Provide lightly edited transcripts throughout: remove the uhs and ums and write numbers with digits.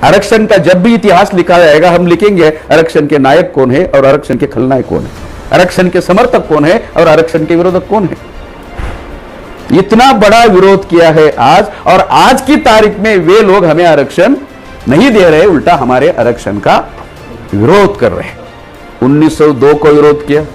आरक्षण का जब भी इतिहास लिखा जाएगा हम लिखेंगे आरक्षण के नायक कौन है और आरक्षण के खलनायक कौन है, आरक्षण के समर्थक कौन है और आरक्षण के विरोधक कौन है। इतना बड़ा विरोध किया है आज, और आज की तारीख में वे लोग हमें आरक्षण नहीं दे रहे, उल्टा हमारे आरक्षण का विरोध कर रहे हैं। 1902 को विरोध किया,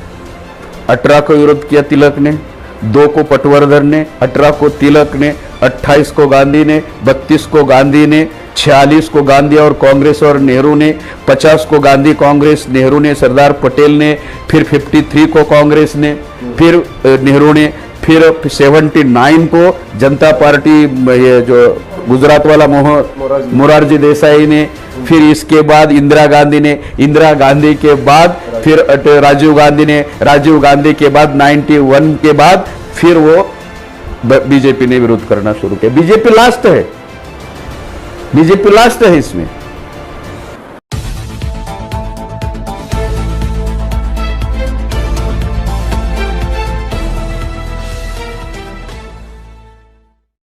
18 को विरोध किया तिलक ने, 2 को पटवर्धन ने, 18 को तिलक ने, 28 को गांधी ने, 32 को गांधी ने, 46 को गांधी और कांग्रेस और नेहरू ने, 50 को गांधी कांग्रेस नेहरू ने सरदार पटेल ने, फिर 53 को कांग्रेस ने, फिर नेहरू ने, फिर 79 को जनता पार्टी ये जो गुजरात वाला मोरारजी देसाई ने, फिर इसके बाद इंदिरा गांधी ने, इंदिरा गांधी के बाद फिर राजीव गांधी ने, राजीव गांधी के बाद 91 के बाद फिर वो बीजेपी ने विरोध करना शुरू किया। बीजेपी लास्ट है, बीजेपी लास्ट है इसमें।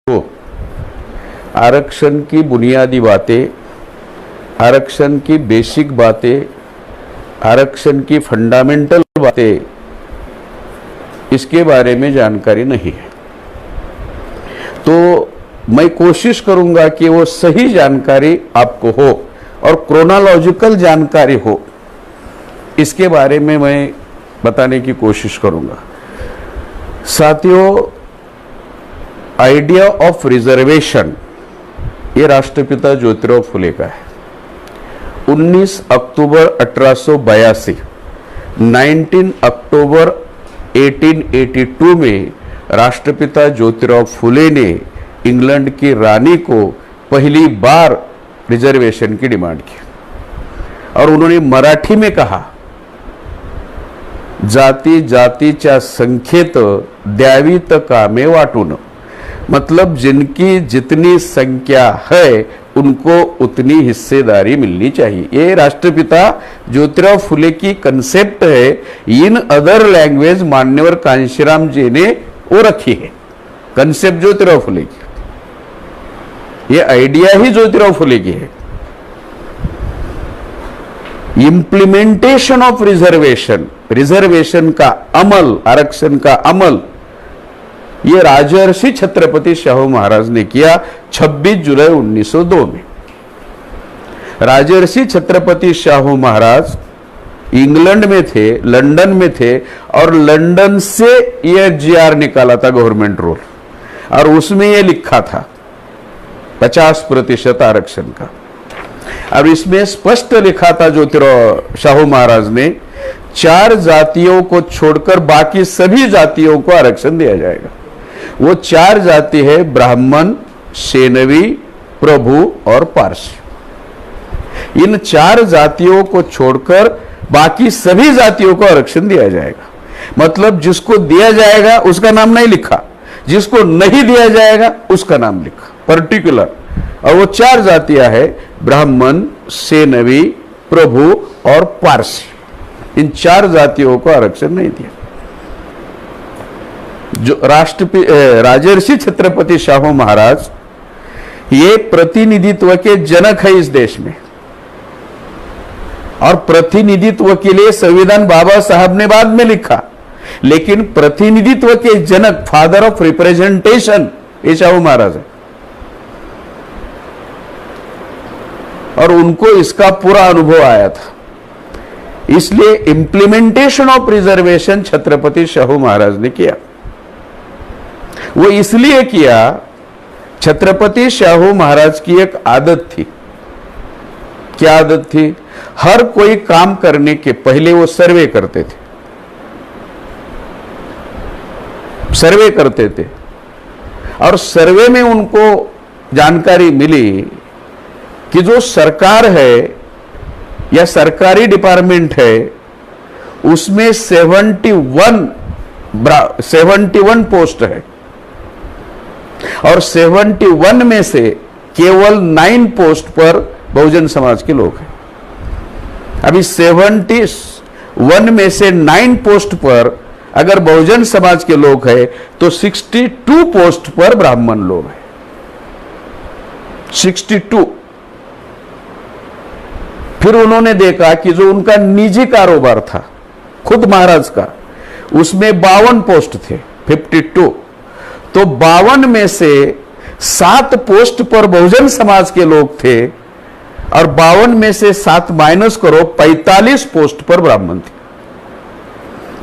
तो आरक्षण की बुनियादी बातें, आरक्षण की बेसिक बातें, आरक्षण की फंडामेंटल बातें, इसके बारे में जानकारी नहीं है। तो मैं कोशिश करूंगा कि वो सही जानकारी आपको हो और क्रोनोलॉजिकल जानकारी हो, इसके बारे में मैं बताने की कोशिश करूंगा। साथियों, आइडिया ऑफ रिजर्वेशन ये राष्ट्रपिता ज्योतिराव फुले का है। 19 अक्टूबर 1882, 19 अक्टूबर 1882 में राष्ट्रपिता ज्योतिराव फुले ने इंग्लैंड की रानी को पहली बार रिजर्वेशन की डिमांड की, और उन्होंने मराठी में कहा, जाती जातीच्या संख्येत द्यावी त कामे वाटून, मतलब जिनकी जितनी संख्या है उनको उतनी हिस्सेदारी मिलनी चाहिए। ये राष्ट्रपिता ज्योतिराव फुले की कंसेप्ट है। इन अदर लैंग्वेज मान्यवर कांशीराम जी ने वो रखी है, कंसेप्ट ज्योतिराव फुले की, ये आइडिया ही ज्योतिराव फुले की है। इंप्लीमेंटेशन ऑफ रिजर्वेशन, रिजर्वेशन का अमल, आरक्षण का अमल, ये राजर्षि छत्रपति शाहू महाराज ने किया 26 जुलाई 1902 में। राजर्षि छत्रपति शाहू महाराज इंग्लैंड में थे, लंदन में थे, और लंदन से ये GR निकाला था गवर्नमेंट रूल, और उसमें ये लिखा था 50% आरक्षण का। अब इसमें स्पष्ट लिखा था ज्योतिराव शाहू महाराज ने, 4 जातियों को छोड़कर बाकी सभी जातियों को आरक्षण दिया जाएगा। वो 4 जाति है ब्राह्मण, सेनवी, प्रभु और पारसी। इन 4 जातियों को छोड़कर बाकी सभी जातियों को आरक्षण दिया जाएगा। मतलब जिसको दिया जाएगा उसका नाम नहीं लिखा, जिसको नहीं दिया जाएगा उसका नाम लिखा पर्टिकुलर। और वो 4 जातियां है, ब्राह्मण, सेनवी, प्रभु और पारसी। इन 4 जातियों को आरक्षण नहीं दिया। जो राजर्षि छत्रपति शाहू महाराज ये प्रतिनिधित्व के जनक है इस देश में, और प्रतिनिधित्व के लिए संविधान बाबा साहब ने बाद में लिखा, लेकिन प्रतिनिधित्व के जनक, फादर ऑफ रिप्रेजेंटेशन, ये शाहू महाराज है, और उनको इसका पूरा अनुभव आया था। इसलिए implementation of reservation Chhatrapati Shahu Maharaj ने किया। वो इसलिए किया, छत्रपति शाहू महाराज की एक आदत थी। क्या आदत थी? हर कोई काम करने के पहले वो सर्वे करते थे, सर्वे करते थे, और सर्वे में उनको जानकारी मिली कि जो सरकार है या सरकारी डिपार्टमेंट है उसमें 71 पोस्ट है, और 71 में से केवल 9 पोस्ट पर बहुजन समाज के लोग हैं। अभी 71 में से 9 पोस्ट पर अगर बहुजन समाज के लोग हैं तो 62 पोस्ट पर ब्राह्मण लोग हैं। 62 फिर उन्होंने देखा कि जो उनका निजी कारोबार था खुद महाराज का, उसमें 52 पोस्ट थे, 52। तो 52 में से 7 पोस्ट पर बहुजन समाज के लोग थे और 52 में से 7 माइनस करो, 45 पोस्ट पर ब्राह्मण थे।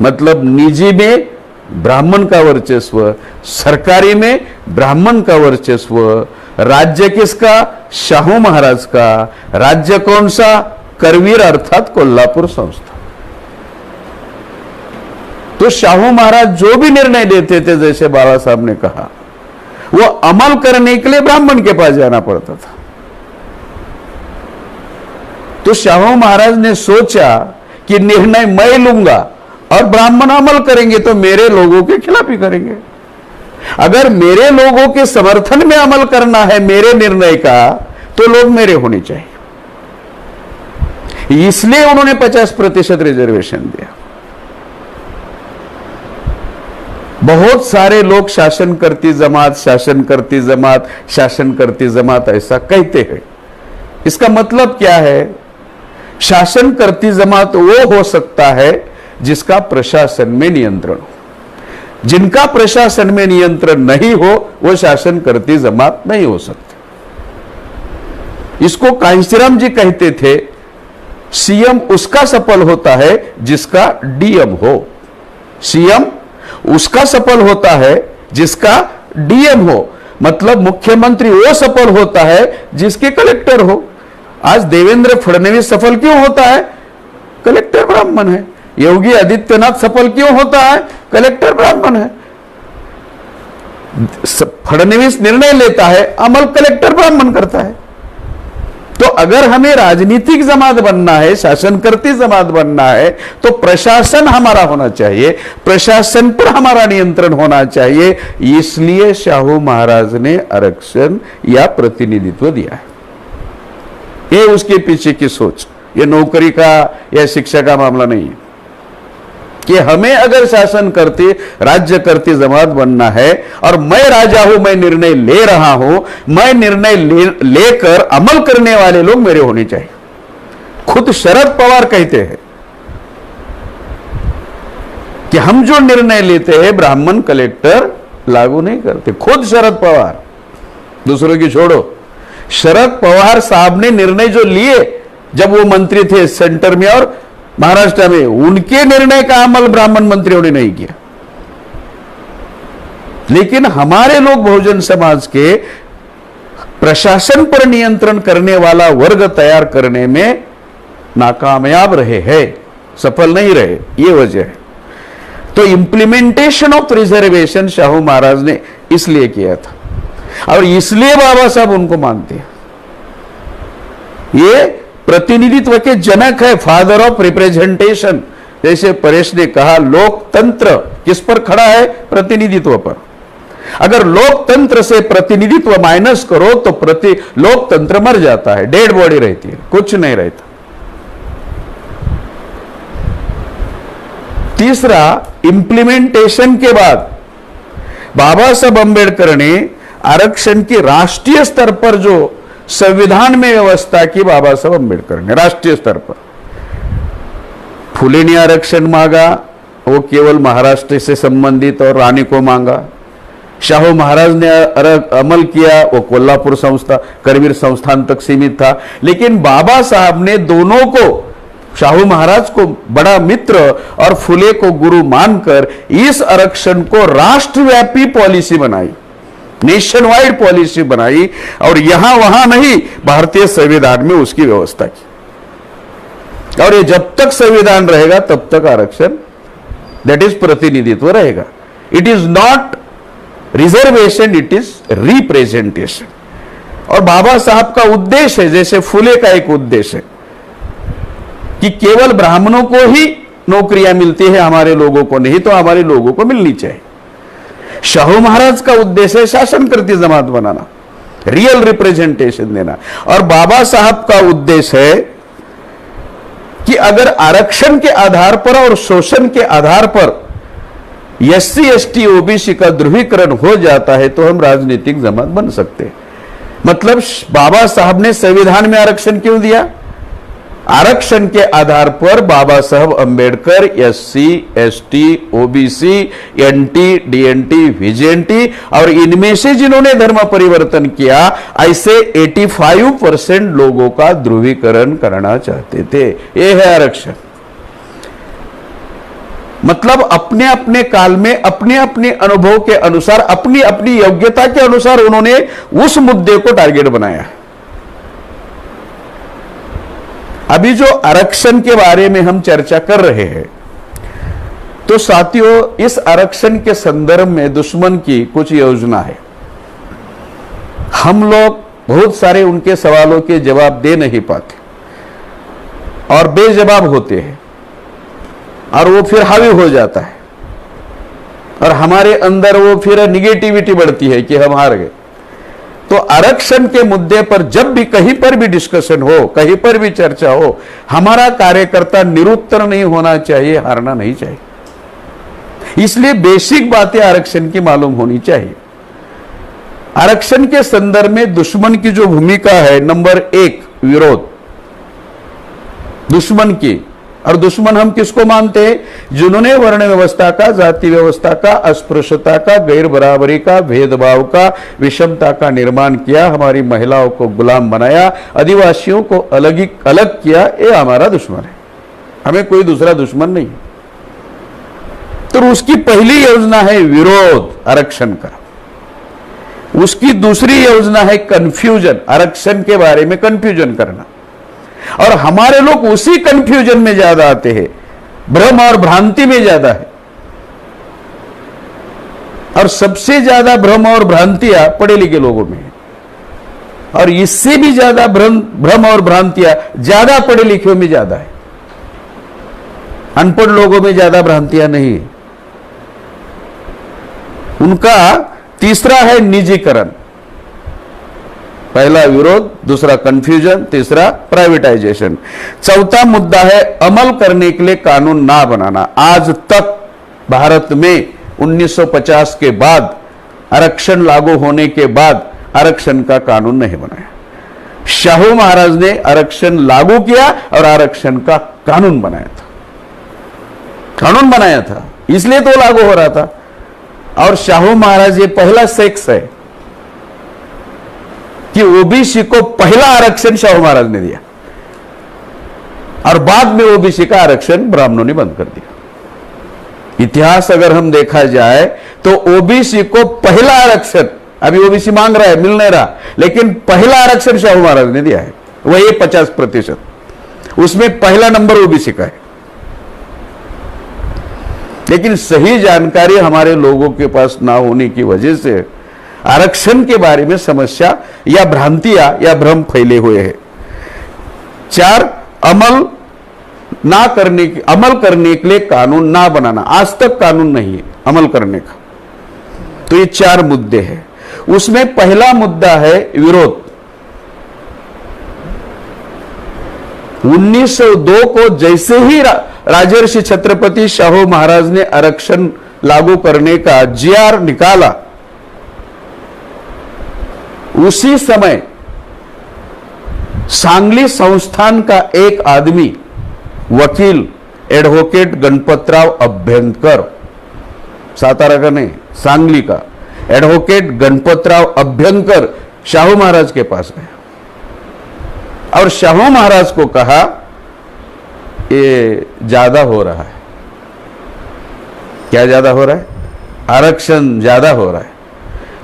मतलब निजी में ब्राह्मण का वर्चस्व, सरकारी में ब्राह्मण का वर्चस्व। राज्य किसका? शाहू महाराज का। राज्य कौन सा? करवीर अर्थात कोल्हापुर संस्थान। तो शाहू महाराज जो भी निर्णय लेते थे, जैसे बाबा साहब ने कहा, वो अमल करने के लिए ब्राह्मण के पास जाना पड़ता था। तो शाहू महाराज ने सोचा कि निर्णय मैं लूंगा और ब्राह्मण अमल करेंगे तो मेरे लोगों के खिलाफ ही करेंगे। अगर मेरे लोगों के समर्थन में अमल करना है मेरे निर्णय का, तो लोग मेरे होने चाहिए। इसलिए उन्होंने 50% रिजर्वेशन दिया। बहुत सारे लोग शासन करती जमात, शासन करती जमात, शासन करती जमात ऐसा कहते हैं। इसका मतलब क्या है? शासन करती जमात वो हो सकता है जिसका प्रशासन में नियंत्रण हो। जिनका प्रशासन में नियंत्रण नहीं हो वो शासन करती जमात नहीं हो सकती। इसको कांशीराम जी कहते थे, सीएम उसका सफल होता है जिसका डीएम हो। सीएम उसका सफल होता है जिसका डीएम हो। मतलब मुख्यमंत्री वो सफल होता है जिसके कलेक्टर हो। आज देवेंद्र फडणवीस सफल क्यों होता है? कलेक्टर ब्राह्मण है। योगी आदित्यनाथ सफल क्यों होता है? कलेक्टर ब्राह्मण है। फडणवीस निर्णय लेता है, अमल कलेक्टर ब्राह्मण करता है। तो अगर हमें राजनीतिक जमात बनना है, शासन करती जमात बनना है, तो प्रशासन हमारा होना चाहिए, प्रशासन पर हमारा नियंत्रण होना चाहिए। इसलिए शाहू महाराज ने आरक्षण या प्रतिनिधित्व दिया है। ये उसके पीछे की सोच, ये नौकरी का या शिक्षा का मामला नहीं है कि हमें अगर शासन करती राज्य करती जमात बनना है और मैं राजा हूं, मैं निर्णय ले रहा हूं, मैं निर्णय लेकर अमल करने वाले लोग मेरे होने चाहिए। खुद शरद पवार कहते हैं कि हम जो निर्णय लेते हैं ब्राह्मण कलेक्टर लागू नहीं करते। खुद शरद पवार, दूसरों की छोड़ो। शरद पवार साहब ने निर्णय जो लिए जब वो मंत्री थे सेंटर में और महाराष्ट्र में, उनके निर्णय का अमल ब्राह्मण मंत्रियों ने नहीं किया। लेकिन हमारे लोग बहुजन समाज के प्रशासन पर नियंत्रण करने वाला वर्ग तैयार करने में नाकामयाब रहे हैं, सफल नहीं रहे। ये वजह है। तो implementation of reservation Shahu Maharaj ने इसलिए किया था और इसलिए बाबा साहब उनको मानते हैं। ये प्रतिनिधित्व के जनक है, फादर ऑफ रिप्रेजेंटेशन। जैसे परेश ने कहा, लोकतंत्र किस पर खड़ा है? प्रतिनिधित्व पर। अगर लोकतंत्र से प्रतिनिधित्व माइनस करो तो लोकतंत्र मर जाता है, डेड बॉडी रहती है, कुछ नहीं रहता। तीसरा, इंप्लीमेंटेशन के बाद बाबा साहब अंबेडकर ने आरक्षण की राष्ट्रीय स्तर पर जो संविधान में व्यवस्था की, बाबा साहब अंबेडकर ने राष्ट्रीय स्तर पर। फुले ने आरक्षण मांगा, वो केवल महाराष्ट्र से संबंधित और रानी को मांगा। शाहू महाराज ने अमल किया, वो कोल्हापुर संस्था करवीर संस्थान तक सीमित था। लेकिन बाबा साहब ने दोनों को, शाहू महाराज को बड़ा मित्र और फुले को गुरु मानकर इस आरक्षण को राष्ट्रव्यापी पॉलिसी बनाई, नेशन वाइड पॉलिसी बनाई और यहां वहां नहीं, भारतीय संविधान में उसकी व्यवस्था की। और ये जब तक संविधान रहेगा तब तक आरक्षण, दैट इज प्रतिनिधित्व रहेगा। It is not reservation, it is representation. और बाबा साहब का उद्देश्य है, जैसे फुले का एक उद्देश्य है कि केवल ब्राह्मणों को ही नौकरियां मिलती है, हमारे लोगों को नहीं, तो हमारे लोगों को मिलनी चाहिए। शाहू महाराज का उद्देश्य है शासन करती जमात बनाना, रियल रिप्रेजेंटेशन देना। और बाबा साहब का उद्देश्य है कि अगर आरक्षण के आधार पर और शोषण के आधार पर एससी एसटी ओबीसी का ध्रुवीकरण हो जाता है तो हम राजनीतिक जमात बन सकते हैं। मतलब बाबा साहब ने संविधान में आरक्षण क्यों दिया? आरक्षण के आधार पर Baba Saheb Ambedkar SC, ST, OBC, NT, DNT, VJNT और इनमें से जिन्होंने धर्म परिवर्तन किया, ऐसे 85% लोगों का ध्रुवीकरण करना चाहते थे। यह है आरक्षण। मतलब अपने अपने काल में अपने अपने अनुभव के अनुसार, अपनी अपनी योग्यता के अनुसार उन्होंने उस मुद्दे को टारगेट बनाया। अभी जो आरक्षण के बारे में हम चर्चा कर रहे हैं, तो साथियों इस आरक्षण के संदर्भ में दुश्मन की कुछ योजना है। हम लोग बहुत सारे उनके सवालों के जवाब दे नहीं पाते और बेजवाब होते हैं और वो फिर हावी हो जाता है और हमारे अंदर वो फिर निगेटिविटी बढ़ती है कि हम हार गए। तो आरक्षण के मुद्दे पर जब भी कहीं पर भी डिस्कशन हो, कहीं पर भी चर्चा हो, हमारा कार्यकर्ता निरुत्तर नहीं होना चाहिए, हारना नहीं चाहिए। इसलिए बेसिक बातें आरक्षण की मालूम होनी चाहिए। आरक्षण के संदर्भ में दुश्मन की जो भूमिका है, नंबर 1 विरोध दुश्मन की। और दुश्मन हम किसको मानते हैं? जिन्होंने वर्ण व्यवस्था का, जाति व्यवस्था का, अस्पृश्यता का, गैर बराबरी का, भेदभाव का, विषमता का निर्माण किया, हमारी महिलाओं को गुलाम बनाया, आदिवासियों को अलग किया, ये हमारा दुश्मन है। हमें कोई दूसरा दुश्मन नहीं। तो उसकी पहली योजना है विरोध आरक्षण का। उसकी दूसरी योजना है कंफ्यूजन, आरक्षण के बारे में कंफ्यूजन करना। और हमारे लोग उसी कंफ्यूजन में ज्यादा आते हैं, भ्रम और भ्रांति में ज्यादा है। और सबसे ज्यादा भ्रम और भ्रांतियां पढ़े लिखे लोगों में है, और इससे भी ज्यादा भ्रम और भ्रांतियां ज्यादा पढ़े लिखे में ज्यादा है। अनपढ़ लोगों में ज्यादा भ्रांतियां नहीं है। उनका तीसरा है निजीकरण। पहला विरोध, दूसरा कंफ्यूजन, तीसरा प्राइवेटाइजेशन। चौथा मुद्दा है अमल करने के लिए कानून ना बनाना। आज तक भारत में 1950 के बाद, आरक्षण लागू होने के बाद आरक्षण का कानून नहीं बनाया। शाहू महाराज ने आरक्षण लागू किया और आरक्षण का कानून बनाया था। कानून बनाया था, इसलिए तो लागू हो रहा था। और शाहू महाराज ये पहला सेक्स है कि ओबीसी को पहला आरक्षण शाहू महाराज ने दिया, और बाद में ओबीसी का आरक्षण ब्राह्मणों ने बंद कर दिया। इतिहास अगर हम देखा जाए तो ओबीसी को पहला आरक्षण, अभी ओबीसी मांग रहा है, मिल नहीं रहा, लेकिन पहला आरक्षण शाहू महाराज ने दिया है, वही 50%। उसमें पहला नंबर ओबीसी का है। लेकिन सही जानकारी हमारे लोगों के पास ना होने की वजह से आरक्षण के बारे में समस्या या भ्रांतियां या भ्रम फैले हुए हैं। 4, अमल करने के लिए कानून ना बनाना। आज तक कानून नहीं है अमल करने का। तो ये 4 मुद्दे हैं। उसमें पहला मुद्दा है विरोध। 1902 को जैसे ही राजर्षि छत्रपति शाहू महाराज ने आरक्षण लागू करने का जीआर निकाला, उसी समय सांगली संस्थान का एक आदमी, वकील एडवोकेट गणपतराव अभ्यंकर, सातारा का नहीं, सांगली का एडवोकेट गणपतराव अभ्यंकर शाहू महाराज के पास गया और शाहू महाराज को कहा ये ज्यादा हो रहा है। क्या ज्यादा हो रहा है? आरक्षण ज्यादा हो रहा है।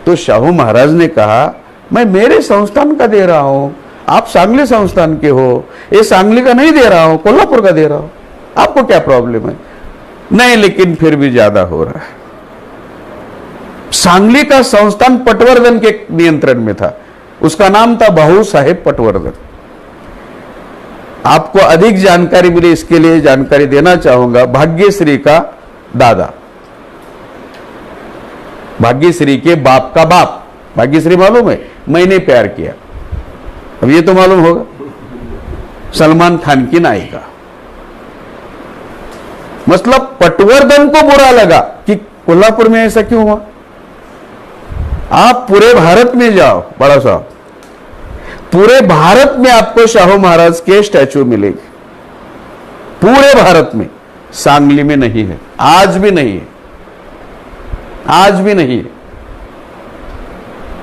तो शाहू महाराज ने कहा मैं मेरे संस्थान का दे रहा हूं, आप सांगली संस्थान के हो, ये सांगली का नहीं दे रहा हूं, कोल्हापुर का दे रहा हूं, आपको क्या प्रॉब्लम है? नहीं, लेकिन फिर भी ज्यादा हो रहा है। सांगली का संस्थान पटवर्धन के नियंत्रण में था, उसका नाम था बाहू साहेब पटवर्धन। आपको अधिक जानकारी मिले इसके लिए जानकारी देना चाहूंगा। भाग्यश्री का दादा, भाग्यश्री के बाप का बाप, भाग्यश्री मालूम है, मैंने प्यार किया, अब ये तो मालूम होगा, सलमान खान की नायिका। मतलब पटवर्धन को बुरा लगा कि कोल्हापुर में ऐसा क्यों हुआ। आप पूरे भारत में जाओ, बड़ा साहब, पूरे भारत में आपको शाहू महाराज के स्टैचू मिलेंगे, पूरे भारत में। सांगली में नहीं है, आज भी नहीं है, आज भी नहीं है।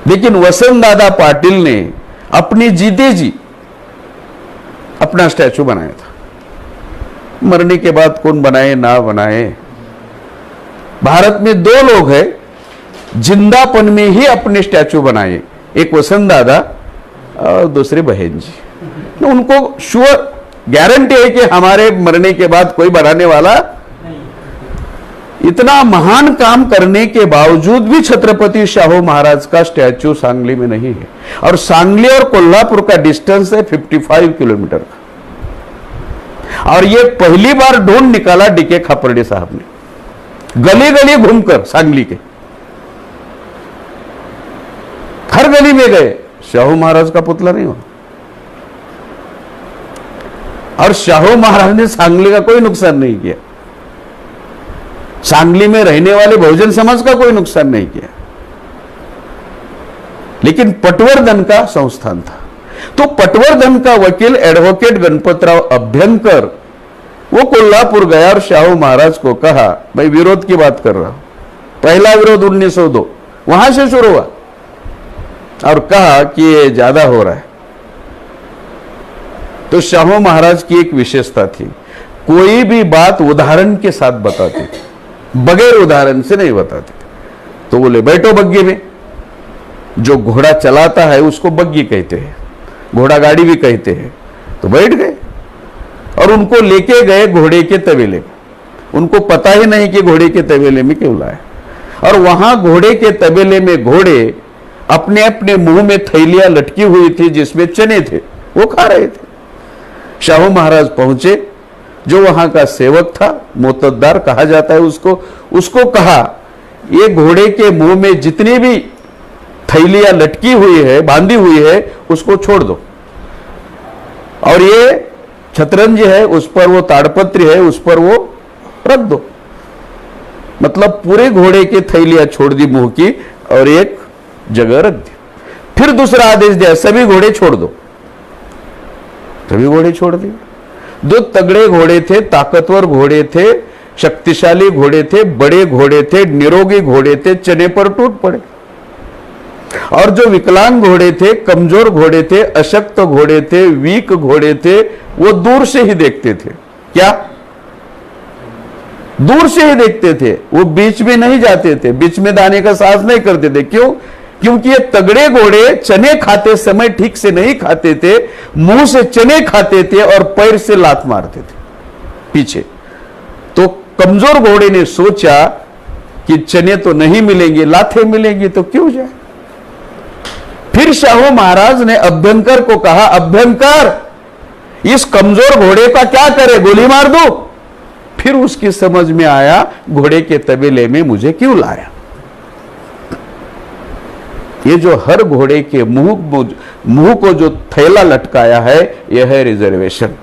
लेकिन वसंतदादा पाटिल ने अपनी जीते जी अपना स्टैचू बनाया था। मरने के बाद कौन बनाए ना बनाए, भारत में दो लोग हैं जिंदापन में ही अपने स्टैचू बनाए, एक वसंतदादा और दूसरे बहन जी। तो उनको श्योर गारंटी है कि हमारे मरने के बाद कोई बनाने वाला नहीं। इतना महान काम करने के बावजूद भी छत्रपति शाहू महाराज का स्टैचू सांगली में नहीं है। और सांगली और कोल्हापुर का डिस्टेंस है 55 किलोमीटर का। और ये पहली बार ढूंढ निकाला डीके खापर्डे साहब ने, गली गली घूमकर सांगली के हर गली में गए, शाहू महाराज का पुतला नहीं हुआ। और शाहू महाराज ने सांगली का कोई नुकसान नहीं किया, सांगली में रहने वाले बहुजन समाज का कोई नुकसान नहीं किया। लेकिन पटवर्धन का संस्थान था, तो पटवर्धन का वकील एडवोकेट गणपतराव अभ्यंकर वो कोल्हापुर गया और शाहू महाराज को कहा, भाई विरोध की बात कर रहा हूं, पहला विरोध 1902 वहां से शुरू हुआ, और कहा कि ये ज्यादा हो रहा है। तो शाहू महाराज की एक विशेषता थी, कोई भी बात उदाहरण के साथ बताते थे, बगैर उदाहरण से नहीं बताते थे। तो बोले बैठो बग्गी में, जो घोड़ा चलाता है उसको बग्गी कहते हैं, घोड़ा गाड़ी भी कहते हैं। तो बैठ गए और उनको लेके गए घोड़े के तबेले में। उनको पता ही नहीं कि घोड़े के तबेले में क्यों लाए। और वहां घोड़े के तबेले में घोड़े अपने अपने मुंह में थैलियां लटकी हुई थी जिसमें चने थे, वो खा रहे थे। शाहू महाराज पहुंचे, जो वहां का सेवक था, मोतद्दार कहा जाता है उसको कहा, ये घोड़े के मुंह में जितनी भी थैलियां लटकी हुई है, बांधी हुई है, उसको छोड़ दो। और ये छतरंज है, उस पर वो ताड़पत्री है, उस पर वो रख दो। मतलब पूरे घोड़े की थैलियां छोड़ दी मुंह की और एक जगह रख दी। फिर दूसरा आदेश दिया, सभी घोड़े छोड़ दो। सभी घोड़े छोड़ दिए। दो तगड़े घोड़े थे, ताकतवर घोड़े थे, शक्तिशाली घोड़े थे, बड़े घोड़े थे, निरोगी घोड़े थे, चने पर टूट पड़े। और जो विकलांग घोड़े थे, कमजोर घोड़े थे, अशक्त घोड़े थे, वीक घोड़े थे, वो दूर से ही देखते थे। क्या? दूर से ही देखते थे, वो बीच में नहीं जाते थे, बीच में दाने का साहस नहीं करते थे। क्यों? क्योंकि ये तगड़े घोड़े चने खाते समय ठीक से नहीं खाते थे, मुंह से चने खाते थे और पैर से लात मारते थे पीछे। तो कमजोर घोड़े ने सोचा कि चने तो नहीं मिलेंगे, लातें मिलेंगी, तो क्यों जाए। फिर शाहू महाराज ने अभ्यंकर को कहा, अभ्यंकर इस कमजोर घोड़े का क्या करे, गोली मार दो। फिर उसकी समझ में आया, घोड़े के तबेले में मुझे क्यों लाया। ये जो हर घोड़े के मुंह को जो थैला लटकाया है, यह है रिजर्वेशन।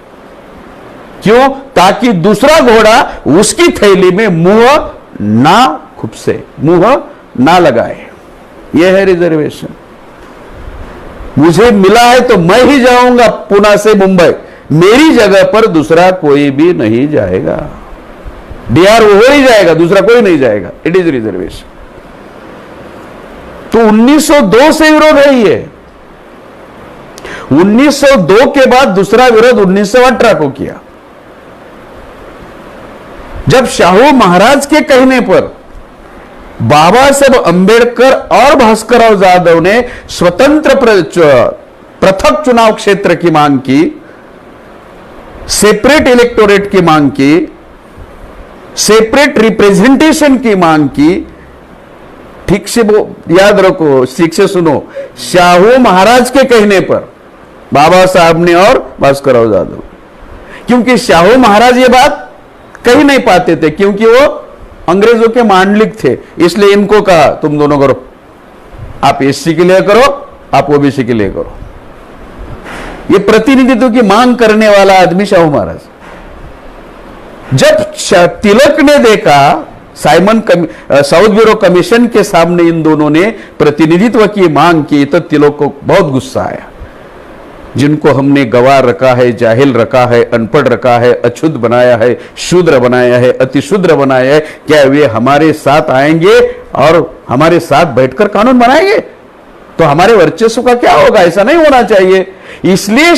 क्यों? ताकि दूसरा घोड़ा उसकी थैली में मुंह ना खुपसे, मुंह ना लगाए। यह है रिजर्वेशन। मुझे मिला है तो मैं ही जाऊंगा पुणे से मुंबई, मेरी जगह पर दूसरा कोई भी नहीं जाएगा। डीआर वो ही जाएगा, दूसरा कोई नहीं जाएगा। It is reservation. तो 1902 से विरोध है ये। 1902 के बाद दूसरा विरोध 1918 को किया, जब शाहू महाराज के कहने पर बाबा साहब अंबेडकर और भास्करराव जाधव ने स्वतंत्र पृथक चुनाव क्षेत्र की मांग की, सेपरेट इलेक्टोरेट की मांग की, सेपरेट रिप्रेजेंटेशन की मांग की। ठीक से वो याद रखो, ठीक से सुनो, शाहू महाराज के कहने पर बाबा साहब ने और भास्करराव जाधव। क्योंकि शाहू महाराज ये बात कह नहीं पाते थे, क्योंकि वो अंग्रेजों के मांडलिक थे, इसलिए इनको कहा तुम दोनों करो, आप एससी के लिए करो, आप ओबीसी के लिए करो। ये प्रतिनिधित्व की मांग करने वाला आदमी शाहू महाराज। जब तिलक ने देखा, साउथ ब्यूरो कमीशन के सामने इन दोनों ने प्रतिनिधित्व की मांग की, तो तिलक को बहुत गुस्सा आया। जिनको हमने गवार रखा है, जाहिल रखा है, अनपढ़ रखा है, अशुद्ध बनाया है, शूद्र बनाया है, अतिशूद्र बनाया है, क्या वे हमारे साथ आएंगे और हमारे साथ बैठकर कानून बनाएंगे? तो हमारे वर्चस्व का क्या होगा? ऐसा नहीं होना चाहिए। इसलिए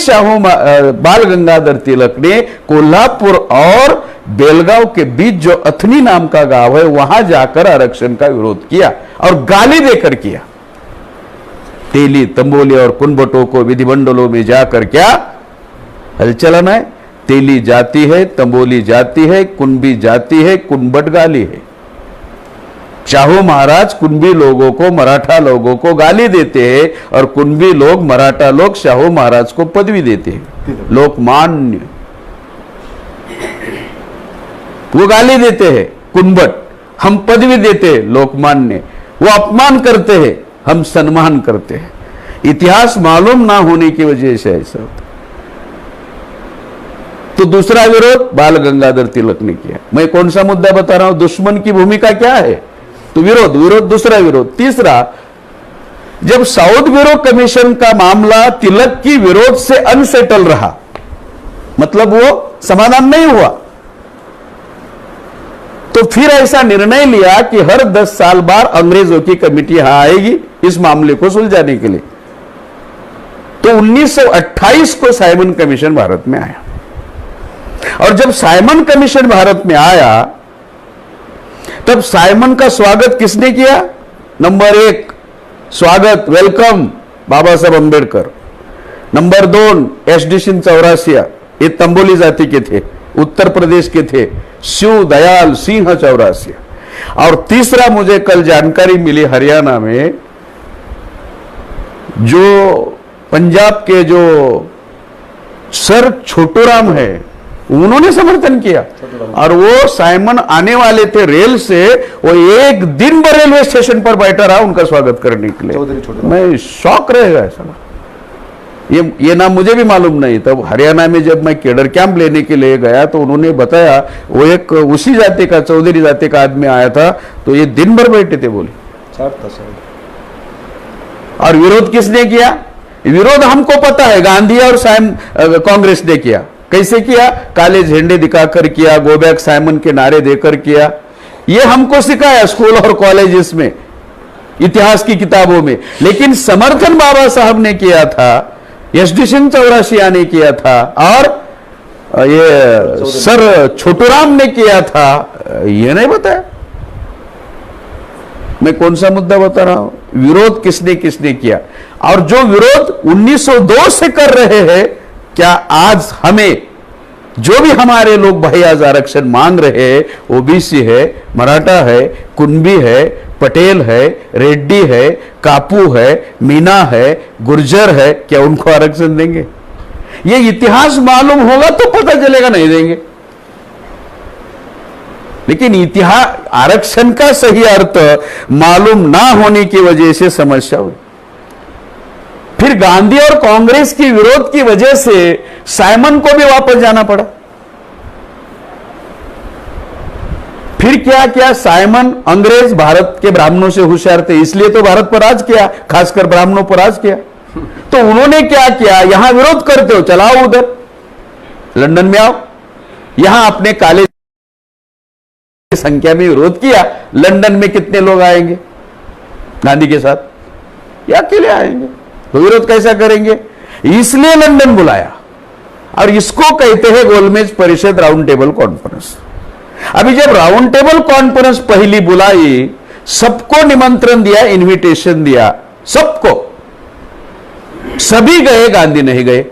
बाल गंगाधर तिलक ने कोल्हापुर और बेलगांव के बीच जो अथनी नाम का गांव है, वहां जाकर आरक्षण का विरोध किया और गाली देकर किया। तेली, तंबोली और कुनबटों को विधिमंडलों में जाकर क्या हलचल है? तेली जाती है, तंबोली जाती है, कुनबी जाती है, कुनबट गाली है। शाहू महाराज कुनबी लोगों को, मराठा लोगों को गाली देते हैं और कुनबी लोग, मराठा लोग शाहू महाराज को पदवी देते हैं, लोकमान्य। वो गाली देते हैं कुनबट, हम पदवी देते हैं लोकमान्य। वो अपमान करते हैं, हम सम्मान करते हैं। इतिहास मालूम ना होने की वजह से ऐसा होता। तो दूसरा विरोध बाल गंगाधर तिलक ने किया। मैं कौन सा मुद्दा बता रहा हूं? दुश्मन की भूमिका क्या है? तो विरोध, दूसरा विरोध। तीसरा, जब साउथ ब्यूरो कमीशन का मामला तिलक की विरोध से अनसेटल रहा, मतलब वो समाधान नहीं हुआ, तो फिर ऐसा निर्णय लिया कि हर 10 साल बाद अंग्रेजों की कमेटी यहां आएगी इस मामले को सुलझाने के लिए। तो 1928 को साइमन कमीशन भारत में आया, और जब साइमन कमीशन भारत में आया, तब साइमन का स्वागत किसने किया? नंबर 1 स्वागत, वेलकम, बाबा साहब अंबेडकर। नंबर 2 SD सिंह चौरासिया, ये तंबोली जाति के थे, उत्तर प्रदेश के थे, शिव दयाल सिंह चौरासिया। और तीसरा, मुझे कल जानकारी मिली, हरियाणा में जो पंजाब के जो सर छोटूराम है, उन्होंने समर्थन किया। और वो साइमन आने वाले थे रेल से, वो एक दिन भर रेलवे स्टेशन पर बैठा रहा उनका स्वागत करने के लिए। मैं शौक रहेगा ऐसा। ये नाम मुझे भी मालूम नहीं। तब हरियाणा में जब मैं केडर कैंप लेने के लिए गया तो उन्होंने बताया, वो एक उसी जाति का, चौधरी जाति का आदमी आया था, तो ये दिन भर बैठे थे, बोले। और विरोध किसने किया? विरोध हमको पता है, गांधी और कांग्रेस ने किया। कैसे किया? काले झंडे दिखाकर किया, गो बैक साइमन के नारे देकर किया। ये हमको सिखाया स्कूल और कॉलेजेस में, इतिहास की किताबों में। लेकिन समर्थन बाबा साहब ने किया था, SD सिंह चौरासिया ने किया था, और ये सर छोटूराम ने किया था, ये नहीं बताया। मैं कौन सा मुद्दा बता रहा हूं? विरोध किसने किसने किया। और जो विरोध 1902 से कर रहे हैं, क्या आज हमें जो भी हमारे लोग भाईजान आरक्षण मांग रहे हैं, OBC है, मराठा है, कुनबी है, पटेल है, रेड्डी है, कापू है, मीना है, गुर्जर है, क्या उनको आरक्षण देंगे? ये इतिहास मालूम होगा तो पता चलेगा, नहीं देंगे। लेकिन इतिहास, आरक्षण का सही अर्थ मालूम ना होने की वजह से समस्या हुई। फिर गांधी और कांग्रेस की विरोध की वजह से साइमन को भी वापस जाना पड़ा। फिर क्या किया साइमन? अंग्रेज भारत के ब्राह्मणों से होशियार थे, इसलिए तो भारत पर राज किया, खासकर ब्राह्मणों पर राज किया। तो उन्होंने क्या किया? यहां विरोध करते हो, चलाओ उधर, लंदन में आओ। यहां अपने काले संख्या में विरोध किया, लंदन में कितने लोग आएंगे गांधी के साथ? या अकेले आएंगे? तो विरोध कैसा करेंगे? इसलिए लंदन बुलाया, और इसको कहते हैं गोलमेज परिषद राउंड टेबल कॉन्फ्रेंस। अभी जब राउंड टेबल कॉन्फ्रेंस पहली बुलाई, सबको निमंत्रण दिया, इनविटेशन दिया, सबको, सभी गए, गांधी नहीं गए,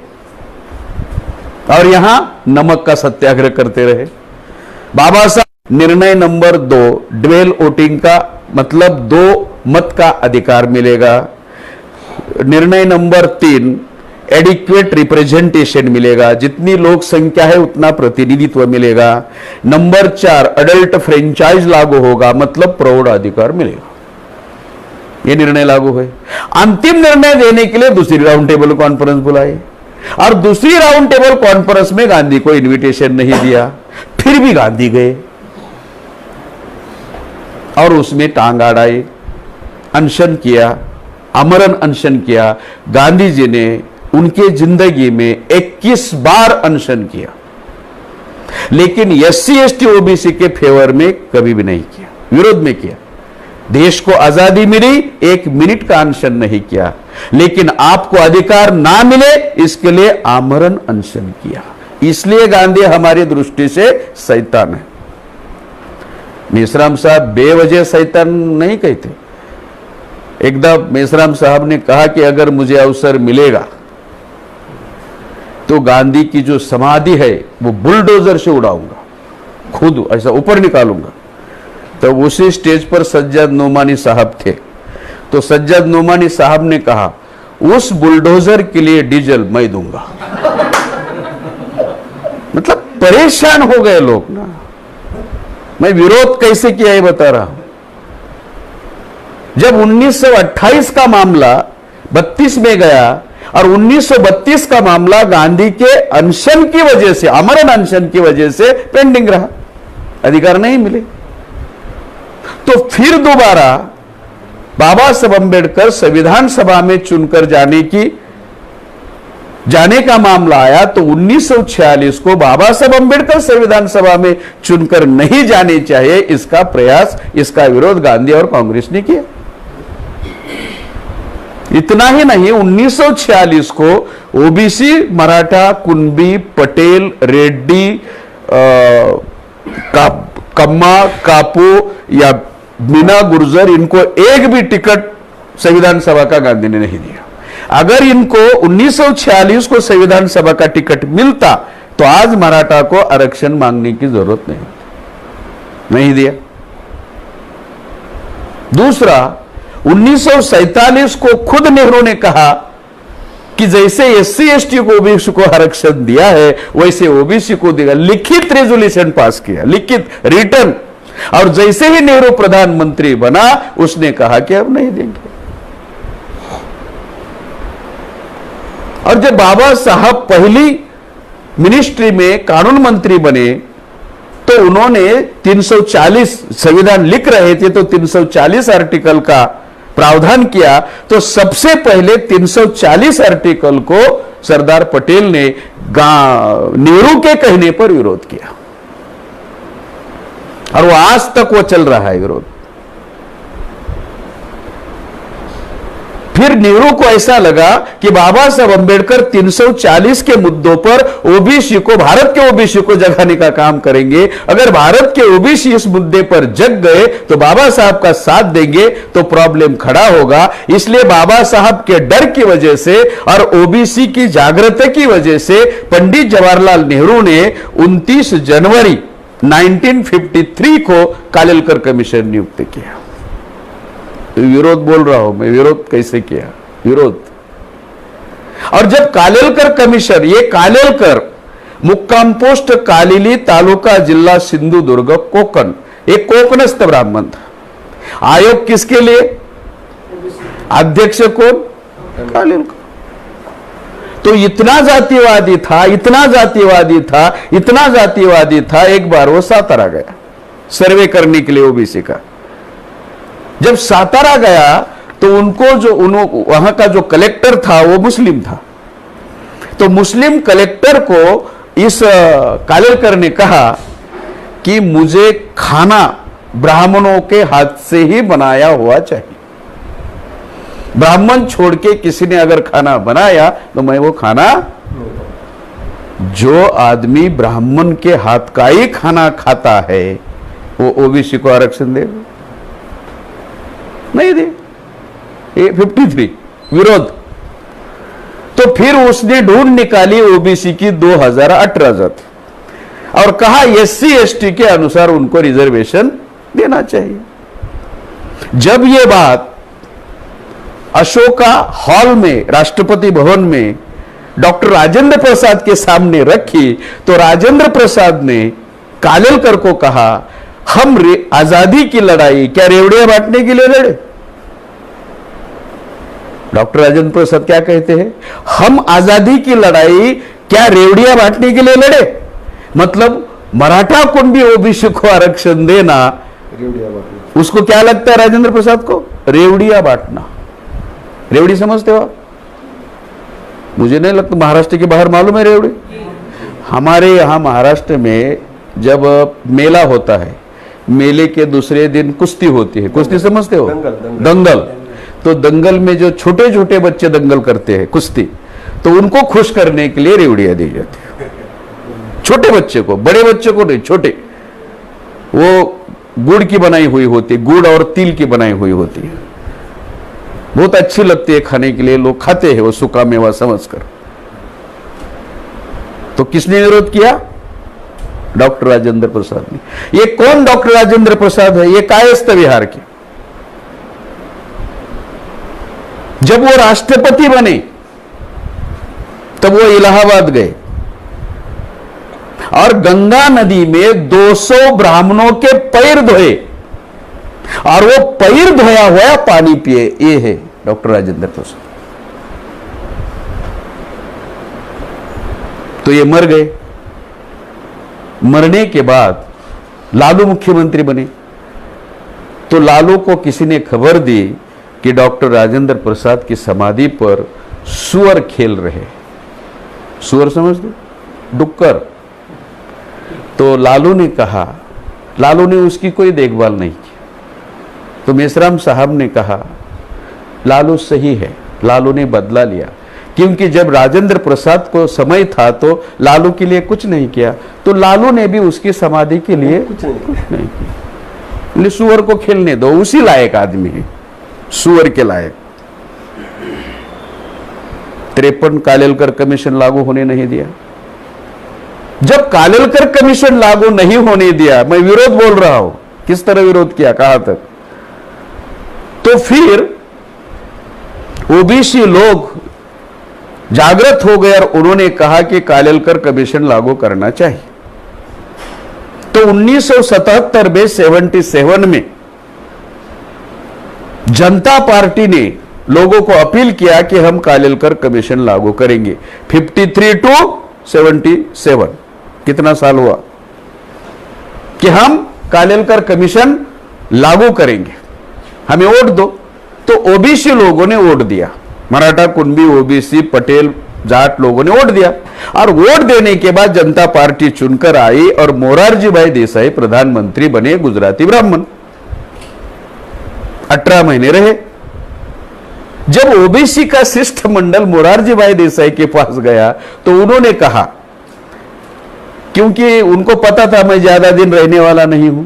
और यहां नमक का सत्याग्रह करते रहे। बाबा साहब, निर्णय नंबर 2 ड्वेल वोटिंग का मतलब 2 मत का अधिकार मिलेगा। निर्णय नंबर 3 एडिक्वेट रिप्रेजेंटेशन मिलेगा, जितनी लोक संख्या है उतना प्रतिनिधित्व मिलेगा। नंबर 4 अडल्ट फ्रेंचाइज लागू होगा, मतलब प्रौढ़ अधिकार मिलेगा। यह निर्णय लागू हुए। अंतिम निर्णय देने के लिए दूसरी राउंड टेबल कॉन्फ्रेंस बुलाई, और दूसरी राउंड टेबल कॉन्फ्रेंस में गांधी को इनविटेशन नहीं दिया, फिर भी गांधी गए और उसमें टांग अड़ाई, अनशन किया, आमरण अनशन किया। गांधी जी ने उनके जिंदगी में 21 बार अनशन किया, लेकिन SC ST OBC के फेवर में कभी भी नहीं किया, विरोध में किया। देश को आजादी मिली, 1 मिनट का अनशन नहीं किया, लेकिन आपको अधिकार ना मिले इसके लिए आमरण अनशन किया। इसलिए गांधी हमारी दृष्टि से शैतान है। मेश्राम साहब बेवजह शैतान नहीं कहते। एकदम मेश्राम साहब ने कहा कि अगर मुझे अवसर मिलेगा तो गांधी की जो समाधि है वो बुलडोजर से उड़ाऊंगा, खुद ऐसा ऊपर निकालूंगा। तो उसी स्टेज पर सज्जाद नोमानी साहब थे, तो सज्जाद नोमानी साहब ने कहा उस बुलडोजर के लिए डीजल मैं दूंगा। मतलब परेशान हो गए लोग ना। मैं विरोध कैसे किया ये बता रहा हूं। जब 1928 का मामला 32 में गया और 1932 का मामला गांधी के अनशन की वजह से, आमरण अनशन की वजह से पेंडिंग रहा, अधिकार नहीं मिले, तो फिर दोबारा बाबा साहब अम्बेडकर संविधान सभा में चुनकर जाने का मामला आया, तो 1946 को बाबा साहब अम्बेडकर संविधान सभा में चुनकर नहीं जाने चाहिए, इसका प्रयास, इसका विरोध गांधी और कांग्रेस ने किया। इतना ही नहीं, 1946 को ओबीसी, मराठा, कुंबी, पटेल, रेड्डी, कम्मा, कापू या मीना गुर्जर, इनको एक भी टिकट संविधान सभा का गांधी ने नहीं दिया। अगर इनको 1946 को संविधान सभा का टिकट मिलता तो आज मराठा को आरक्षण मांगने की जरूरत नहीं दिया। दूसरा, 1947 को खुद नेहरू ने कहा कि जैसे SC ST को ओबीसी को आरक्षण दिया है वैसे ओबीसी को देगा। लिखित रेजोल्यूशन पास किया, लिखित रिटर्न। और जैसे ही नेहरू प्रधानमंत्री बना उसने कहा कि अब नहीं देंगे। और जब बाबा साहब पहली मिनिस्ट्री में कानून मंत्री बने तो उन्होंने 340 संविधान लिख रहे थे, तो 340 आर्टिकल का प्रावधान किया। तो सबसे पहले 340 आर्टिकल को सरदार पटेल ने नेहरू के कहने पर विरोध किया, और वो आज तक वो चल रहा है विरोध। फिर नेहरू को ऐसा लगा कि बाबा साहब अम्बेडकर 340 के मुद्दों पर ओबीसी को, भारत के ओबीसी को जगाने का काम करेंगे। अगर भारत के ओबीसी इस मुद्दे पर जग गए तो बाबा साहब का साथ देंगे तो प्रॉब्लम खड़ा होगा। इसलिए बाबा साहब के डर की वजह से और ओबीसी की जागृति की वजह से पंडित जवाहरलाल नेहरू ने 29 जनवरी 1953 को कालेलकर कमीशन नियुक्त किया। विरोध बोल रहा हूं मैं, विरोध कैसे किया, विरोध। और जब कालेलकर कमीशन, ये कालेलकर मुक्काम पोस्ट कालिली, तालुका जिला सिंधुदुर्ग, कोकण, एक कोकणस्थ ब्राह्मण था। आयोग किसके लिए? अध्यक्ष कौन? कालेलकर। तो इतना जातिवादी था, इतना जातिवादी था, इतना जातिवादी था, एक बार वो सातारा गया सर्वे करने के लिए ओबीसी का। जब सातारा गया तो उनको वहां का जो कलेक्टर था वो मुस्लिम था। तो मुस्लिम कलेक्टर को इस कालेलकर ने कहा कि मुझे खाना ब्राह्मणों के हाथ से ही बनाया हुआ चाहिए। ब्राह्मण छोड़ के किसी ने अगर खाना बनाया तो मैं वो खाना, जो आदमी ब्राह्मण के हाथ का ही खाना खाता है वो ओबीसी को आरक्षण दे? नहीं दे। 53 विरोध। तो फिर उसने ढूंढ निकाली ओबीसी की 2018 जाति और कहा SC ST के अनुसार उनको रिजर्वेशन देना चाहिए। जब यह बात अशोका हॉल में, राष्ट्रपति भवन में डॉक्टर राजेंद्र प्रसाद के सामने रखी तो राजेंद्र प्रसाद ने कालेलकर को कहा, हम आजादी की लड़ाई क्या रेवड़ियां बांटने के लिए लड़े? डॉक्टर राजेंद्र प्रसाद क्या कहते हैं? हम आजादी की लड़ाई क्या रेवड़ियां बांटने के लिए लड़े? मतलब मराठा कुंबी ओबीसी को आरक्षण देना, उसको क्या लगता है राजेंद्र प्रसाद को? रेवड़ियां बांटना। रेवड़ी समझते हो? मुझे नहीं लगता महाराष्ट्र के बाहर मालूम है रेवड़ी। हमारे यहाँ महाराष्ट्र में जब मेला होता है, मेले के दूसरे दिन कुश्ती होती है। कुश्ती समझते हो? दंगल। तो दंगल में जो छोटे छोटे बच्चे दंगल करते हैं कुश्ती, तो उनको खुश करने के लिए रेवड़ियां दी जाती है। छोटे बच्चे को, बड़े बच्चे को नहीं, छोटे। वो गुड़ की बनाई हुई होती है, गुड़ और तिल की बनाई हुई होती है, बहुत अच्छी लगती है खाने के लिए, लोग खाते हैं वो सूखा मेवा समझकर। तो किसने विरोध किया? डॉक्टर राजेंद्र प्रसाद ने। ये कौन डॉक्टर राजेंद्र प्रसाद है? ये कायस्थ विहार के। जब वो राष्ट्रपति बने तब वो इलाहाबाद गए और गंगा नदी में 200 ब्राह्मणों के पैर धोए और वो पैर धोया हुआ पानी पिए। ये है डॉक्टर राजेंद्र प्रसाद। तो ये मर गए। मरने के बाद लालू मुख्यमंत्री बने। तो लालू को किसी ने खबर दी कि डॉक्टर राजेंद्र प्रसाद की समाधि पर सुअर खेल रहे। सुअर समझ दो, डुक्कर। तो लालू ने कहा, लालू ने उसकी कोई देखभाल नहीं की। तो मेश्राम साहब ने कहा लालू सही है। लालू ने बदला लिया, क्योंकि जब राजेंद्र प्रसाद को समय था तो लालू के लिए कुछ नहीं किया, तो लालू ने भी उसकी समाधि के लिए कुछ नहीं किया। सुअर को खेलने दो, उसी लायक आदमी है, सुअर के लायक। 53 कालेलकर कमीशन लागू होने नहीं दिया। जब कालेलकर कमीशन लागू नहीं होने दिया, मैं विरोध बोल रहा हूं, किस तरह विरोध किया, कहां तक, तो फिर ओबीसी लोग जागृत हो गए और उन्होंने कहा कि कालेलकर कमीशन लागू करना चाहिए। तो 1977 में 77 में जनता पार्टी ने लोगों को अपील किया कि हम कालेलकर कमीशन लागू करेंगे। 53 to 77 कितना साल हुआ कि हम कालेलकर कमीशन लागू करेंगे, हमें वोट दो। तो ओबीसी लोगों ने वोट दिया, मराठा, कुणबी, ओबीसी, पटेल, जाट लोगों ने वोट दिया। और वोट देने के बाद जनता पार्टी चुनकर आई और मोरारजी भाई देसाई प्रधानमंत्री बने, गुजराती ब्राह्मण। 18 महीने रहे। जब ओबीसी का शिष्टमंडल मोरारजी भाई देसाई के पास गया तो उन्होंने कहा, क्योंकि उनको पता था मैं ज्यादा दिन रहने वाला नहीं हूं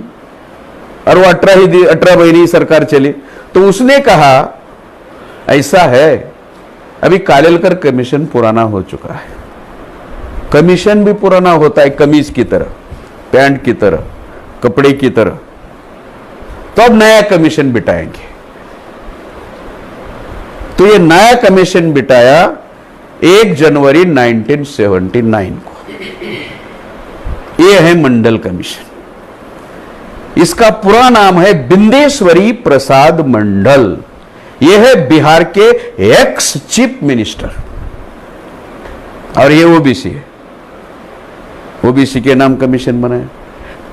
और वो 18 महीने ही सरकार चली, तो उसने कहा ऐसा है, अभी कालेलकर कमीशन पुराना हो चुका है। कमीशन भी पुराना होता है, कमीज की तरह, पैंट की तरह, कपड़े की तरह। तो अब नया कमीशन बिठाएंगे। तो ये नया कमीशन बिठाया 1 जनवरी 1979 को। ये है मंडल कमीशन। इसका पूरा नाम है बिंदेश्वरी प्रसाद मंडल। ये है बिहार के एक्स चीफ मिनिस्टर और ये ओबीसी है। ओबीसी के नाम कमीशन बनाया।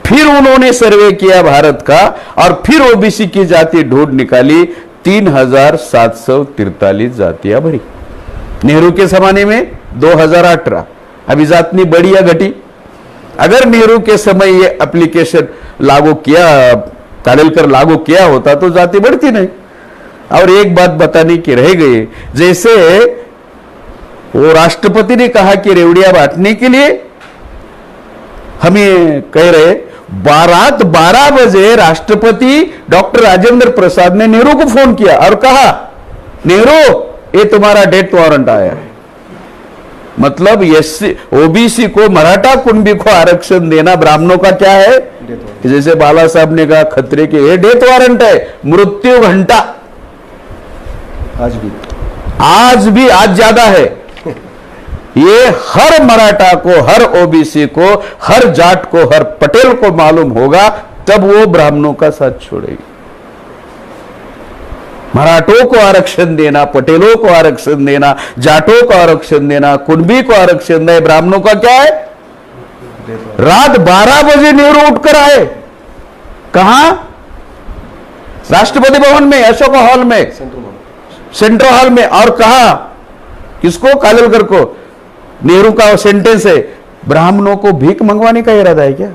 फिर उन्होंने सर्वे किया भारत का और फिर ओबीसी की जाति ढूंढ निकाली। 3743 जातियां भरी। नेहरू के जमाने में 2018। अभी जाति बढ़ी या घटी? अगर नेहरू के समय ये एप्लीकेशन लागू किया, कालेलकर लागू किया होता तो जाति बढ़ती नहीं। और एक बात बताने की रह गई, जैसे वो राष्ट्रपति ने कहा कि रेवड़ियां बांटने के लिए हमें कह रहे, रात 12 बजे राष्ट्रपति डॉक्टर राजेंद्र प्रसाद ने नेहरू को फोन किया और कहा, नेहरू ये तुम्हारा डेथ वारंट आया है। मतलब एससी ओबीसी को, मराठा कुणबी को आरक्षण देना ब्राह्मणों का क्या है? जैसे बाला साहब ने कहा खतरे के, ये डेथ वारंट है, मृत्यु घंटा। आज भी आज ज्यादा है। ये हर मराठा को, हर ओबीसी को, हर जाट को, हर पटेल को मालूम होगा, तब वो ब्राह्मणों का साथ छोड़ेगी। मराठों को आरक्षण देना, पटेलों को आरक्षण देना, जाटों को आरक्षण देना, कुणबी को आरक्षण देना, ब्राह्मणों का क्या है? रात 12 बजे नेहरू उठकर आए। कहां? राष्ट्रपति भवन में, अशोक हॉल में, सेंट्रल हॉल में। और कहा किसको? कालेलकर को। नेहरू का सेंटेंस है, ब्राह्मणों को भीख मंगवाने का इरादा है क्या?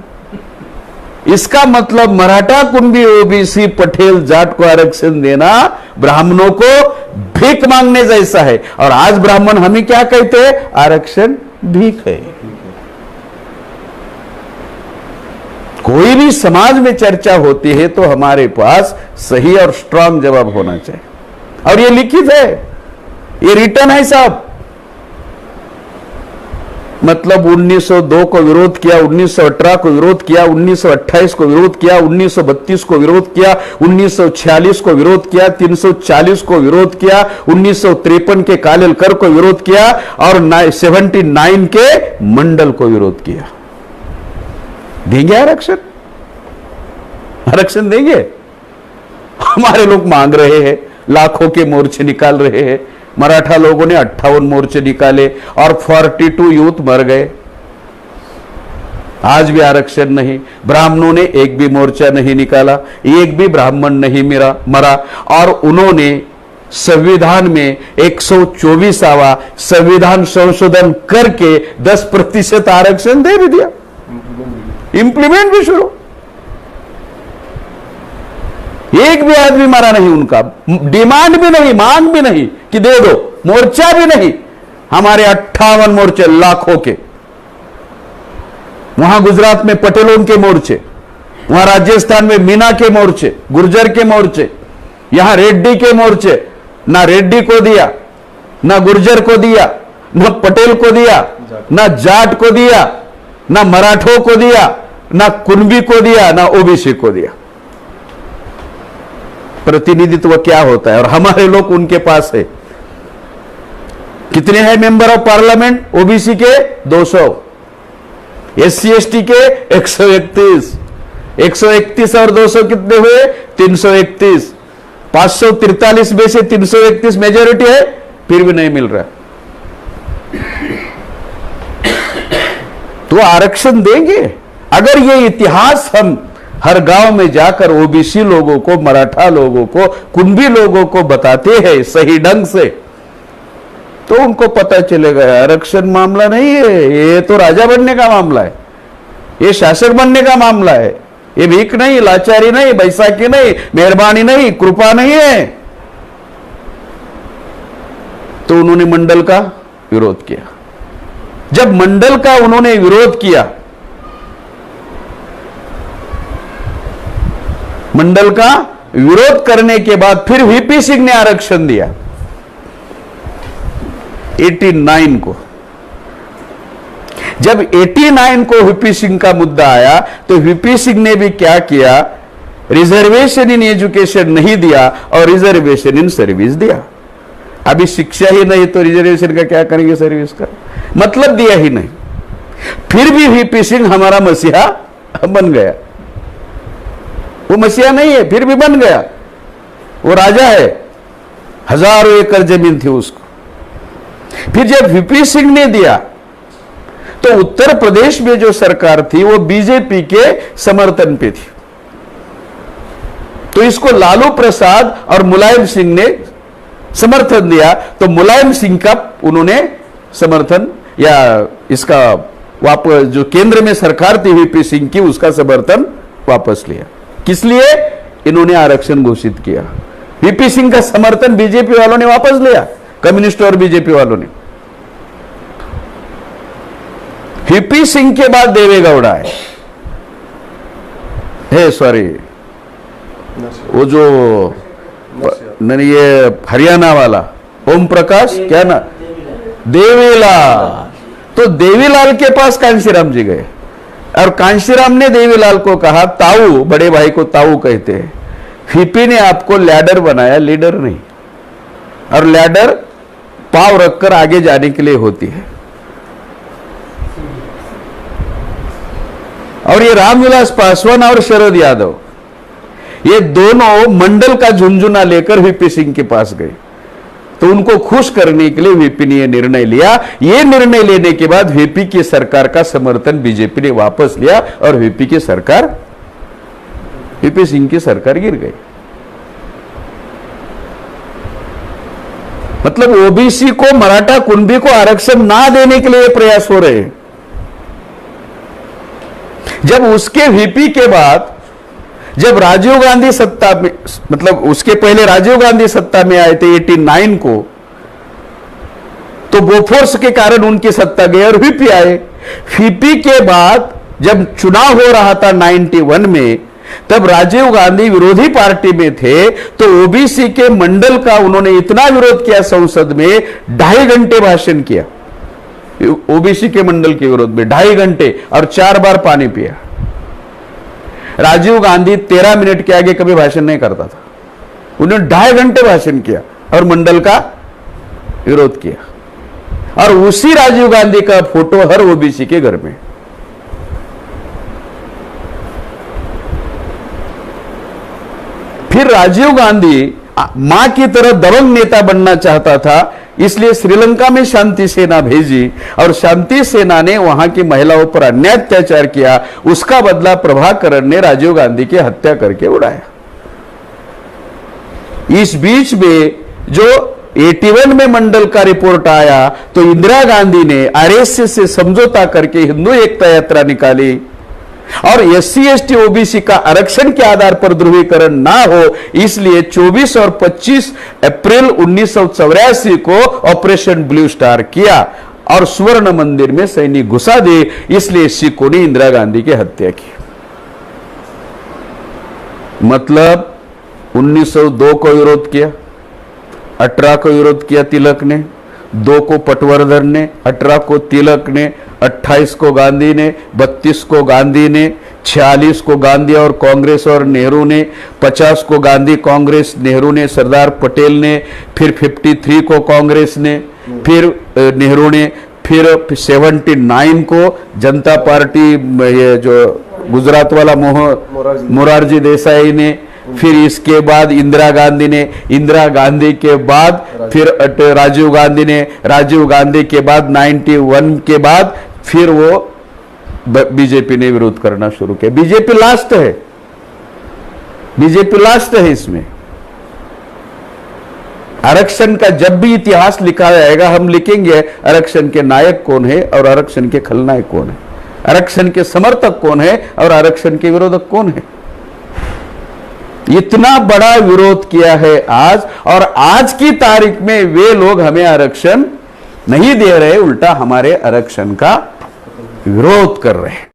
इसका मतलब मराठा, कुंभी, ओबीसी, पटेल, जाट को आरक्षण देना ब्राह्मणों को भीख मांगने जैसा है। और आज ब्राह्मण हमें क्या कहते हैं? आरक्षण भीख है। कोई भी समाज में चर्चा होती है तो हमारे पास सही और स्ट्रांग जवाब होना चाहिए, और ये लिखित है, ये रिटर्न है साहब। मतलब 1902 को विरोध किया, 1918 को विरोध किया, 1928 को विरोध किया, 1932 को विरोध किया, 1946 को विरोध किया, 340 को विरोध किया, 1953 के कालेलकर को विरोध किया, और 79 के मंडल को विरोध किया। देंगे आरक्षण? आरक्षण देंगे? हमारे लोग मांग रहे हैं, लाखों के मोर्चे निकाल रहे हैं। मराठा लोगों ने 58 मोर्चे निकाले और 42 यूथ मर गए, आज भी आरक्षण नहीं। ब्राह्मणों ने एक भी मोर्चा नहीं निकाला, एक भी ब्राह्मण नहीं मरा, और उन्होंने संविधान में 124वां संविधान संशोधन करके 10% आरक्षण दे भी दिया, इंप्लीमेंट भी शुरू। एक भी आदमी मरा नहीं, उनका डिमांड भी नहीं, मांग भी नहीं कि दे दो, मोर्चा भी नहीं। हमारे 58 मोर्चे लाखों के, वहां गुजरात में पटेलों के मोर्चे, वहां राजस्थान में मीना के मोर्चे, गुर्जर के मोर्चे, यहां रेड्डी के मोर्चे। ना रेड्डी को दिया, ना गुर्जर को दिया, ना पटेल को दिया, ना जाट को दिया, ना मराठों को दिया, ना कुंभी को दिया, ना ओबीसी को दिया। प्रतिनिधित्व क्या होता है? और हमारे लोग उनके पास है। कितने हैं मेंबर ऑफ पार्लियामेंट ओबीसी के? 200, एससी एसटी के 131, 131 और 200 कितने हुए? 331। 543 में से 331 मेजोरिटी है, फिर भी नहीं मिल रहा। तो आरक्षण देंगे? अगर ये इतिहास हम हर गांव में जाकर ओबीसी लोगों को, मराठा लोगों को, कुंभी लोगों को बताते हैं सही ढंग से, तो उनको पता चलेगा आरक्षण मामला नहीं है, ये तो राजा बनने का मामला है, ये शासक बनने का मामला है, ये भीख नहीं, लाचारी नहीं, बैसाखी नहीं, मेहरबानी नहीं, कृपा नहीं है। तो उन्होंने मंडल का विरोध किया। जब मंडल का उन्होंने विरोध किया, मंडल का विरोध करने के बाद फिर वीपी सिंह ने आरक्षण दिया 89 को। जब 89 को वीपी सिंह का मुद्दा आया तो वीपी सिंह ने भी क्या किया? रिजर्वेशन इन एजुकेशन नहीं दिया और रिजर्वेशन इन सर्विस दिया। अभी शिक्षा ही नहीं तो रिजर्वेशन का क्या करेंगे? सर्विस का मतलब दिया ही नहीं। फिर भी वीपी सिंह हमारा मसीहा बन गया। वो मसीहा नहीं है, फिर भी बन गया। वो राजा है, हजारों एकड़ जमीन थी उसको। फिर जब वीपी सिंह ने दिया तो उत्तर प्रदेश में जो सरकार थी वो बीजेपी के समर्थन पे थी, तो इसको लालू प्रसाद और मुलायम सिंह ने समर्थन दिया। तो मुलायम सिंह का उन्होंने समर्थन, या इसका वापस जो केंद्र में सरकार थी वीपी सिंह की, उसका समर्थन वापस लिया। किस लिए? इन्होंने आरक्षण घोषित किया। वीपी सिंह का समर्थन बीजेपी वालों ने वापस लिया, कम्युनिस्ट और बीजेपी वालों ने। वीपी सिंह के बाद देवेगौड़ा है सॉरी, वो जो नहीं, ये हरियाणा वाला ओम प्रकाश, क्या ना, देवीलाल। तो देवीलाल के पास कांशीराम जी गए और कांशीराम ने देवीलाल को कहा, ताऊ, बड़े भाई को ताऊ कहते हैं, वीपी ने आपको लैडर बनाया, लीडर नहीं। और लैडर पांव रखकर आगे जाने के लिए होती है। और ये रामविलास पासवान और शरद यादव, ये दोनों मंडल का झुंझुना लेकर वीपी सिंह के पास गए। तो उनको खुश करने के लिए वीपी ने यह निर्णय लिया। यह निर्णय लेने के बाद वीपी की सरकार का समर्थन बीजेपी ने वापस लिया और वीपी की सरकार, वीपी सिंह की सरकार गिर गई। मतलब ओबीसी को, मराठा कुणबी को आरक्षण ना देने के लिए प्रयास हो रहे हैं। जब उसके वीपी के बाद, जब राजीव गांधी सत्ता में, मतलब उसके पहले राजीव गांधी सत्ता में आए थे 89 को, तो बोफोर्स के कारण उनकी सत्ता गई और वीपी आए। वीपी के बाद जब चुनाव हो रहा था 91 में, तब राजीव गांधी विरोधी पार्टी में थे, तो ओबीसी के मंडल का उन्होंने इतना विरोध किया, संसद में 2.5 घंटे भाषण किया ओबीसी के मंडल के विरोध में, 2.5 घंटे, और 4 बार पानी पिया। राजीव गांधी 13 मिनट के आगे कभी भाषण नहीं करता था, उन्होंने 2.5 घंटे भाषण किया और मंडल का विरोध किया। और उसी राजीव गांधी का फोटो हर ओबीसी के घर में। फिर राजीव गांधी मां की तरह दबंग नेता बनना चाहता था, इसलिए श्रीलंका में शांति सेना भेजी और शांति सेना ने वहां की महिलाओं पर अन्याय अत्याचार किया। उसका बदला प्रभाकरण ने राजीव गांधी की हत्या करके उड़ाया। इस बीच में जो 81 में मंडल का रिपोर्ट आया, तो इंदिरा गांधी ने आरएसएस से समझौता करके हिंदू एकता यात्रा निकाली और एससी एसटी ओबीसी का आरक्षण के आधार पर ध्रुवीकरण ना हो, इसलिए 24 और 25 अप्रैल 1984 को ऑपरेशन ब्लू स्टार किया और स्वर्ण मंदिर में सैनिक घुसा दे, इसलिए सिखों ने इंदिरा गांधी की हत्या की। मतलब 1902 को विरोध किया, 18 को विरोध किया तिलक ने, 2 को पटवर्धन ने, 18 को तिलक ने, 28 को गांधी ने, 32 को गांधी ने, 46 को गांधी और कांग्रेस और नेहरू ने, 50 को गांधी कांग्रेस नेहरू ने, सरदार पटेल ने, फिर 53 को कांग्रेस ने, फिर नेहरू ने, फिर 79 को जनता पार्टी, ये जो गुजरात वाला मोरारजी देसाई ने, फिर इसके बाद इंदिरा गांधी ने, इंदिरा गांधी के बाद फिर राजीव गांधी ने, राजीव गांधी के बाद 91 के बाद फिर वो बीजेपी ने विरोध करना शुरू किया। बीजेपी लास्ट है, बीजेपी लास्ट है इसमें। आरक्षण का जब भी इतिहास लिखा जाएगा, हम लिखेंगे आरक्षण के नायक कौन है और आरक्षण के खलनायक कौन है, आरक्षण के समर्थक कौन है और आरक्षण के विरोधक कौन है। इतना बड़ा विरोध किया है आज, और आज की तारीख में वे लोग हमें आरक्षण नहीं दे रहे, उल्टा हमारे आरक्षण का विरोध कर रहे हैं।